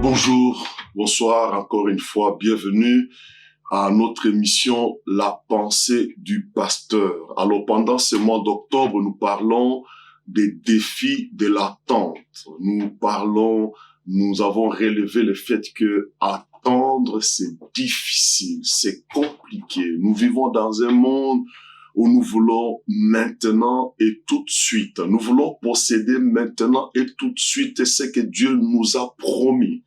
Bonjour, bonsoir encore une fois, bienvenue à notre émission La pensée du pasteur. Alors pendant ce mois d'octobre, nous parlons des défis de l'attente. Nous avons relevé le fait que attendre c'est difficile, c'est compliqué. Nous vivons dans un monde où nous voulons maintenant et tout de suite. Nous voulons posséder maintenant et tout de suite ce que Dieu nous a promis.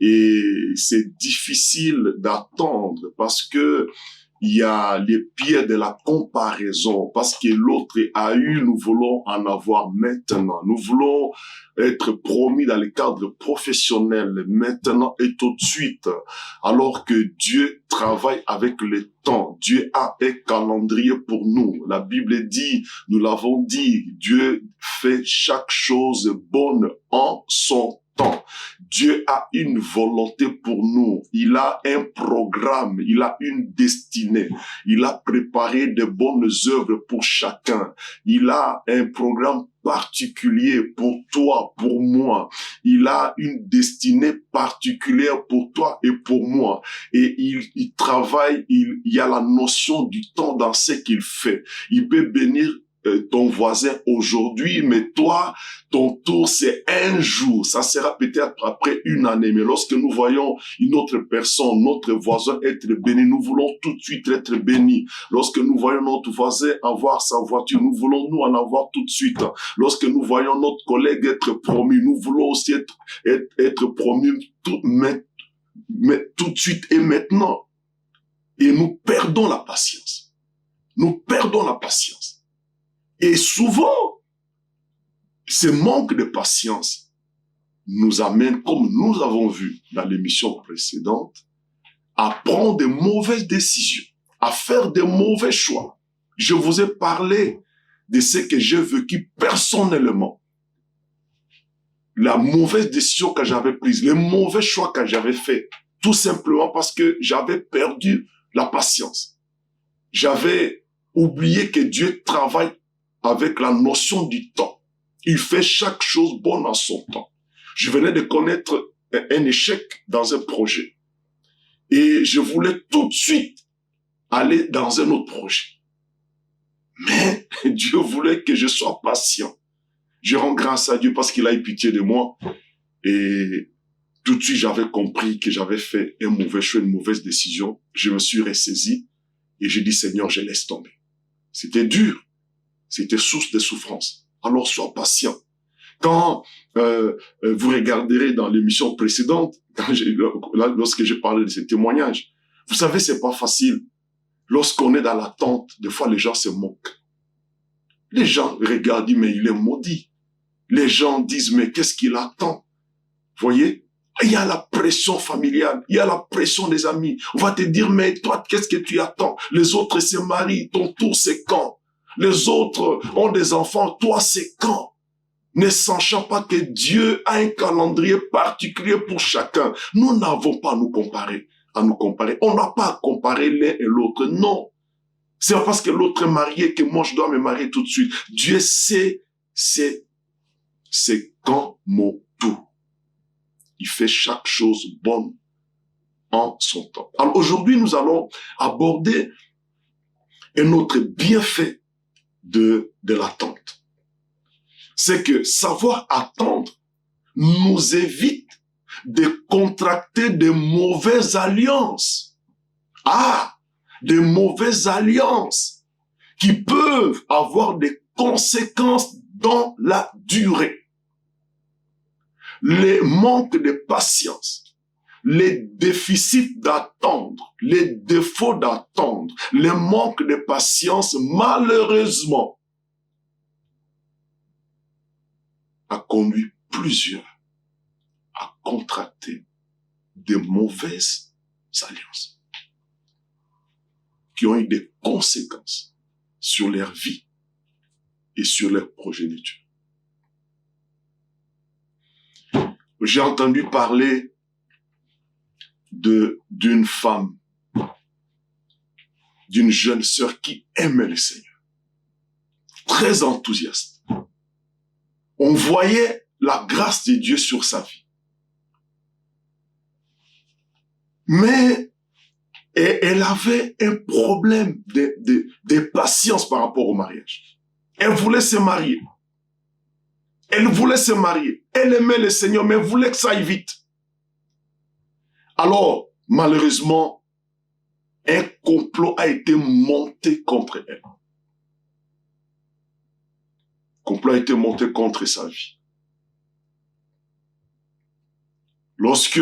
Et c'est difficile d'attendre parce que il y a les pieds de la comparaison. Parce que l'autre a eu, nous voulons en avoir maintenant. Nous voulons être promis dans le cadre professionnel maintenant et tout de suite. Alors que Dieu travaille avec le temps. Dieu a un calendrier pour nous. La Bible dit, nous l'avons dit, Dieu fait chaque chose bonne en son temps. Dieu a une volonté pour nous. Il a un programme. Il a une destinée. Il a préparé de bonnes œuvres pour chacun. Il a un programme particulier pour toi, pour moi. Il a une destinée particulière pour toi et pour moi. Et il travaille, il y a la notion du temps dans ce qu'il fait. Il peut bénir ton voisin aujourd'hui, mais toi, ton tour, c'est un jour. Ça sera peut-être après une année. Mais lorsque nous voyons une autre personne, notre voisin être béni, nous voulons tout de suite être bénis. Lorsque nous voyons notre voisin avoir sa voiture, nous voulons nous en avoir tout de suite. Lorsque nous voyons notre collègue être promu, nous voulons aussi être promu tout de suite et maintenant. Et nous perdons la patience. Nous perdons la patience. Et souvent, ce manque de patience nous amène, comme nous avons vu dans l'émission précédente, à prendre de mauvaises décisions, à faire de mauvais choix. Je vous ai parlé de ce que j'ai vécu personnellement. La mauvaise décision que j'avais prise, les mauvais choix que j'avais faits, tout simplement parce que j'avais perdu la patience. J'avais oublié que Dieu travaille avec la notion du temps. Il fait chaque chose bonne en son temps. Je venais de connaître un échec dans un projet. Et je voulais tout de suite aller dans un autre projet. Mais Dieu voulait que je sois patient. Je rends grâce à Dieu parce qu'il a eu pitié de moi. Et tout de suite, j'avais compris que j'avais fait un mauvais choix, une mauvaise décision. Je me suis ressaisi et j'ai dit, Seigneur, je laisse tomber. C'était dur. C'était source de souffrance. Alors, sois patient. Quand vous regarderez dans l'émission précédente, lorsque j'ai parlé de ces témoignages, vous savez, c'est pas facile. Lorsqu'on est dans l'attente, des fois, les gens se moquent. Les gens regardent, disent, mais il est maudit. Les gens disent, mais qu'est-ce qu'il attend? Voyez? Il y a la pression familiale, il y a la pression des amis. On va te dire, mais toi, qu'est-ce que tu attends? Les autres se marient, ton tour, c'est quand? Les autres ont des enfants, toi c'est quand? Ne sachant pas que Dieu a un calendrier particulier pour chacun. Nous n'avons pas à nous comparer. On n'a pas à comparer l'un et l'autre, non. C'est pas parce que l'autre est marié que moi je dois me marier tout de suite. Dieu sait, c'est quand mon tour. Il fait chaque chose bonne en son temps. Alors aujourd'hui, nous allons aborder un autre bienfait de l'attente. C'est que savoir attendre nous évite de contracter de mauvaises alliances. Des mauvaises alliances qui peuvent avoir des conséquences dans la durée. Les manques de patience, les déficits d'attendre, les défauts d'attendre, les manques de patience, malheureusement, a conduit plusieurs à contracter de mauvaises alliances qui ont eu des conséquences sur leur vie et sur leur progéniture. J'ai entendu parler d'une femme, d'une jeune sœur qui aimait le Seigneur, très enthousiaste. On voyait la grâce de Dieu sur sa vie. Mais elle avait un problème de patience par rapport au mariage. Elle voulait se marier. Elle voulait se marier. Elle aimait le Seigneur, mais elle voulait que ça aille vite. Alors, malheureusement, un complot a été monté contre elle. Un complot a été monté contre sa vie. Lorsque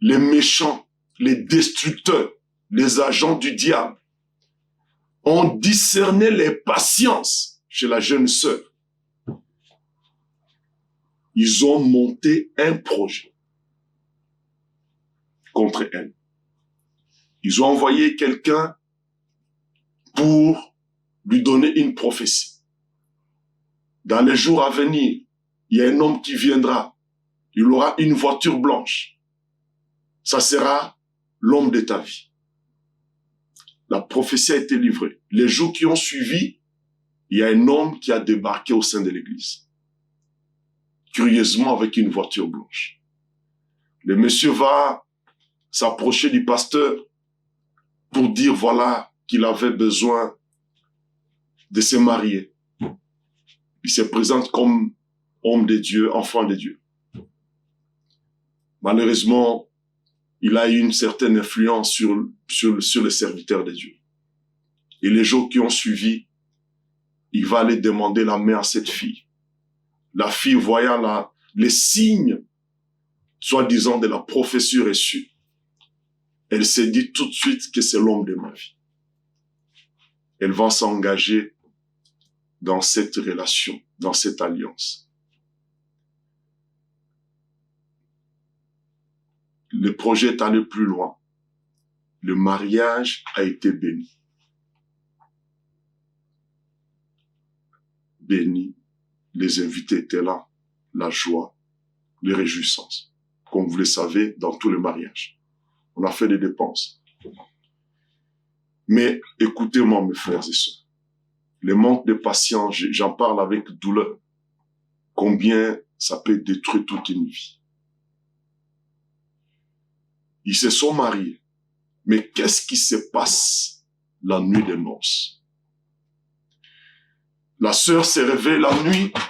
les méchants, les destructeurs, les agents du diable ont discerné les patiences chez la jeune sœur, ils ont monté un projet contre elle. Ils ont envoyé quelqu'un pour lui donner une prophétie. Dans les jours à venir, il y a un homme qui viendra. Il aura une voiture blanche. Ça sera l'homme de ta vie. La prophétie a été livrée. Les jours qui ont suivi, il y a un homme qui a débarqué au sein de l'église. Curieusement, avec une voiture blanche. Le monsieur va s'approcher du pasteur pour dire, voilà, qu'il avait besoin de se marier. Il se présente comme homme de Dieu, enfant de Dieu. Malheureusement, il a eu une certaine influence sur les serviteurs de Dieu. Et les jours qui ont suivi, il va aller demander la main à cette fille. La fille, voyant les signes, soi-disant de la prophétie reçue, elle s'est dit tout de suite que c'est l'homme de ma vie. Elle va s'engager dans cette relation, dans cette alliance. Le projet est allé plus loin. Le mariage a été béni. Béni. Les invités étaient là. La joie, les réjouissances. Comme vous le savez, dans tous les mariages. On a fait des dépenses. Mais écoutez-moi, mes frères et sœurs. Le manque de patience, j'en parle avec douleur. Combien ça peut détruire toute une vie. Ils se sont mariés. Mais qu'est-ce qui se passe la nuit des noces? La sœur s'est réveillée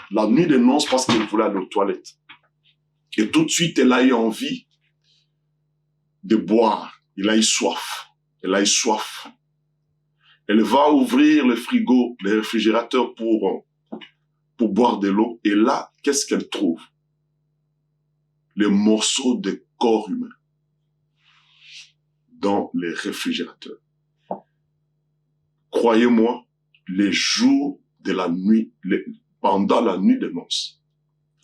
la nuit des noces parce qu'elle voulait aller aux toilettes. Et tout de suite, elle a eu envie de boire. Elle a eu soif. Elle a eu soif. Elle va ouvrir le frigo, le réfrigérateur pour boire de l'eau. Et là, qu'est-ce qu'elle trouve? Les morceaux de corps humain dans les réfrigérateurs. Croyez-moi, les jours de la nuit, pendant la nuit des noces,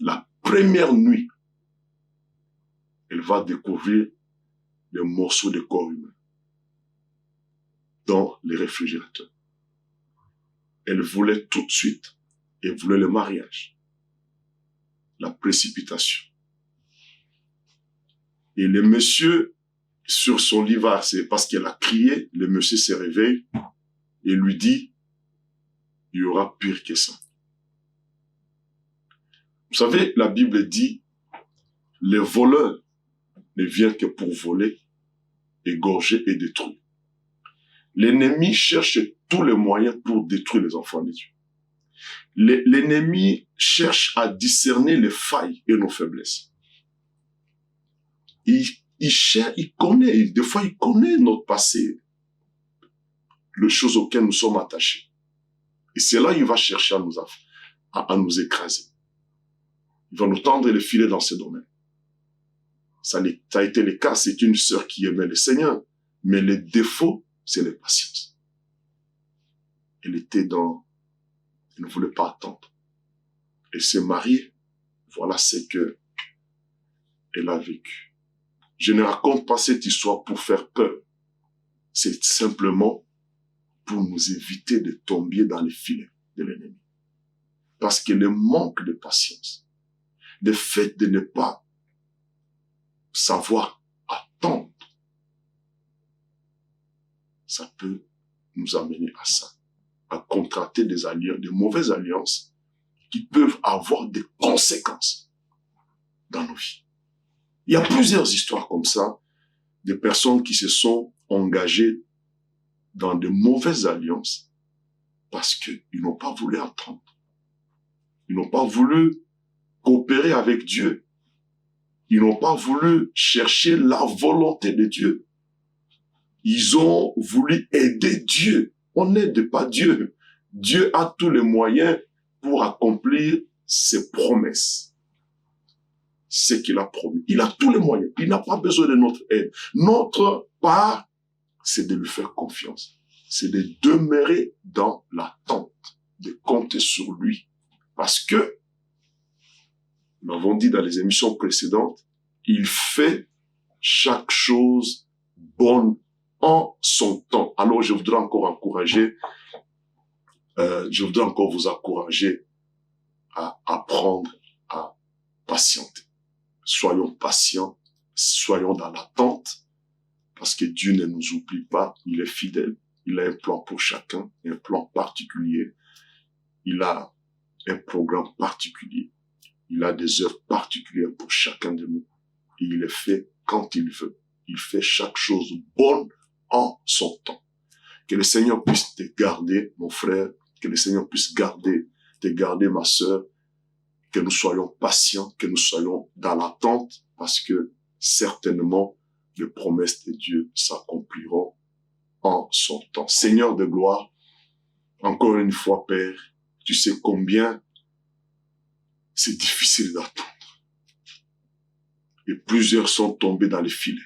la première nuit, elle va découvrir les morceaux de corps humain dans les réfrigérateurs. Elle voulait tout de suite, elle voulait le mariage, la précipitation. Et le monsieur, sur son lit, c'est parce qu'elle a crié, le monsieur se réveille et lui dit, il y aura pire que ça. Vous savez, la Bible dit, les voleurs ne viennent que pour voler, égorger et détruire. L'ennemi cherche tous les moyens pour détruire les enfants de Dieu. L'ennemi cherche à discerner les failles et nos faiblesses. Il connaît, des fois il connaît notre passé, les choses auxquelles nous sommes attachés. Et c'est là qu'il va chercher à nous écraser. Il va nous tendre les filets dans ce domaine. Ça a été le cas, c'est une sœur qui aimait le Seigneur, mais le défaut, c'est la patience. Elle ne voulait pas attendre. Elle s'est mariée, voilà ce que elle a vécu. Je ne raconte pas cette histoire pour faire peur. C'est simplement pour nous éviter de tomber dans les filets de l'ennemi. Parce que le manque de patience, le fait de ne pas savoir attendre, ça peut nous amener à ça, à contracter des alliances, de mauvaises alliances qui peuvent avoir des conséquences dans nos vies. Il y a plusieurs histoires comme ça des personnes qui se sont engagées dans de mauvaises alliances parce qu'ils n'ont pas voulu attendre. Ils n'ont pas voulu coopérer avec Dieu. Ils n'ont pas voulu chercher la volonté de Dieu. Ils ont voulu aider Dieu. On n'aide pas Dieu. Dieu a tous les moyens pour accomplir ses promesses. Ce qu'il a promis. Il a tous les moyens. Il n'a pas besoin de notre aide. Notre part, c'est de lui faire confiance. C'est de demeurer dans l'attente, de compter sur lui. Parce que, nous l'avons dit dans les émissions précédentes, il fait chaque chose bonne en son temps. Alors, je voudrais encore vous encourager à apprendre à patienter. Soyons patients, soyons dans l'attente, parce que Dieu ne nous oublie pas, il est fidèle, il a un plan pour chacun, un plan particulier, il a un programme particulier, il a des œuvres particulières pour chacun de nous, et il les fait quand il veut. Il fait chaque chose bonne en son temps. Que le Seigneur puisse te garder, mon frère, que le Seigneur puisse te garder, ma sœur, que nous soyons patients, que nous soyons dans l'attente, parce que certainement, les promesses de Dieu s'accompliront en son temps. Seigneur de gloire, encore une fois, Père, tu sais combien c'est difficile d'attendre. Et plusieurs sont tombés dans les filets,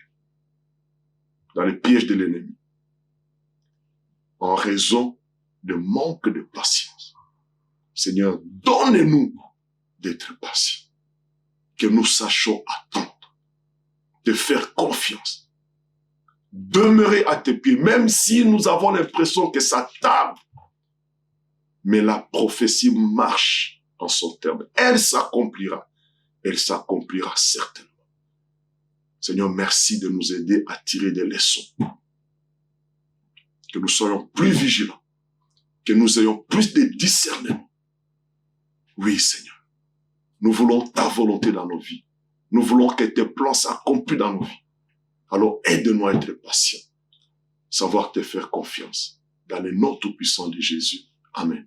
dans les pièges de l'ennemi, en raison de manque de patience. Seigneur, donne-nous d'être patients, que nous sachions attendre, de faire confiance, demeurer à tes pieds, même si nous avons l'impression que ça tarde, mais la prophétie marche en son terme. Elle s'accomplira certainement. Seigneur, merci de nous aider à tirer des leçons, que nous soyons plus vigilants, que nous ayons plus de discernement. Oui, Seigneur. Nous voulons ta volonté dans nos vies. Nous voulons que tes plans s'accomplissent dans nos vies. Alors aide-nous à être patients, savoir te faire confiance. Dans le nom tout-puissant de Jésus. Amen.